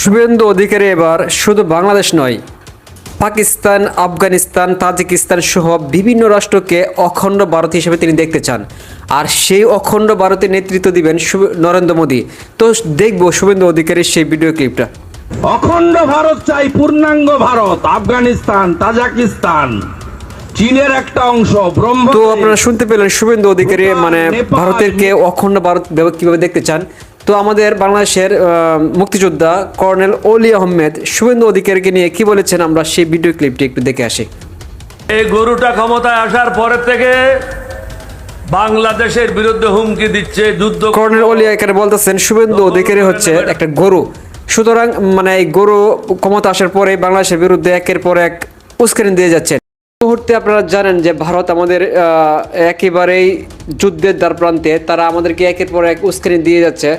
শুভেন্দু অধিকারী এবার শুধু বাংলাদেশ নয়, পাকিস্তান, আফগানিস্তান, তাজিকিস্তান সহ বিভিন্ন রাষ্ট্রকে অখণ্ড ভারত হিসেবে তিনি দেখতে চান। আর সেই অখণ্ড ভারতের নেতৃত্ব দিবেন নরেন্দ্র মোদী। তো দেখবো শুভেন্দু অধিকারীর সেই ভিডিও ক্লিপটা। অখণ্ড ভারত চাই, পূর্ণাঙ্গ ভারত, আফগানিস্তান, তাজিকিস্তান, চীনের একটা অংশ, তো আপনারা শুনতে পেলেন শুভেন্দু অধিকারী মানে ভারতের কে অখণ্ড ভারত কিভাবে দেখতে চান। তো আমাদের বাংলাদেশের মুক্তিযোদ্ধা কর্নেল অলি আহমেদ শুভেন্দু অধিকারীকে নিয়ে কি বলেছেন, আমরা সেই ভিডিও ক্লিপটি একটু দেখে আসি। এই গরুটা ক্ষমতায় আসার পরের থেকে বাংলাদেশের বিরুদ্ধে হুমকি দিচ্ছে, যুদ্ধ। কর্নেল অলি এখানে বলতেছেন শুভেন্দু অধিকারী হচ্ছে একটা গরু, সুতরাং মানে এই গরু ক্ষমতা আসার পরে বাংলাদেশের বিরুদ্ধে একের পর এক উস্কানি দিয়ে যাচ্ছে। মুহূর্তে আপনারা জানেন যে ভারত আমাদের একেবারেই যুদ্ধের দ্বার প্রান্তে, তারা আমাদেরকে একের পর এক উস্কানি দিয়ে যাচ্ছে।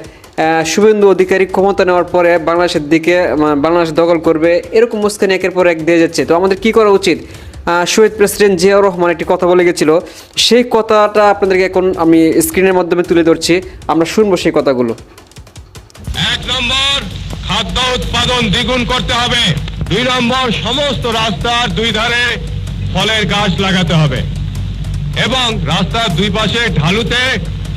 শুভেন্দু অধিকারী ক্ষমতা নেওয়ার পরে বাংলাদেশের দিকে বাংলাদেশ দখল করবে এরকম উস্কানি একের পর এক দিয়ে যাচ্ছে। তো আমাদের কি করা উচিত? শহীদ প্রেসিডেন্ট জিয়াউর রহমান একটি কথা বলে গেছিল, সেই কথাটা আপনাদেরকে এখন আমি স্ক্রিনের মাধ্যমে তুলে ধরছি, আমরা শুনবো সেই কথাগুলো। 1 নম্বর, খাদ্য উৎপাদন দ্বিগুণ করতে হবে। 2 নম্বর, সমস্ত রাস্তার দুই ধারে ফলের গাছ লাগাতে হবে এবং রাস্তার দুই পাশে ঢালুতে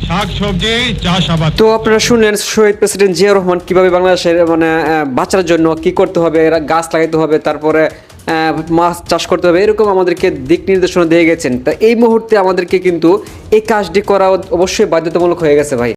শাকসবজি চাষাবাদ। তো আপনারা শুনলেন শহীদ প্রেসিডেন্ট জিয়াউর রহমান কিভাবে বাংলাদেশের মানে বাঁচার জন্য কি করতে হবে, গাছ লাগাইতে হবে, তারপরে মাছ চাষ করতে হবে, এরকম আমাদেরকে দিক নির্দেশনা দিয়ে গেছেন। তা এই মুহূর্তে আমাদেরকে কিন্তু এই কাজটি করা অবশ্যই বাধ্যতামূলক হয়ে গেছে ভাই।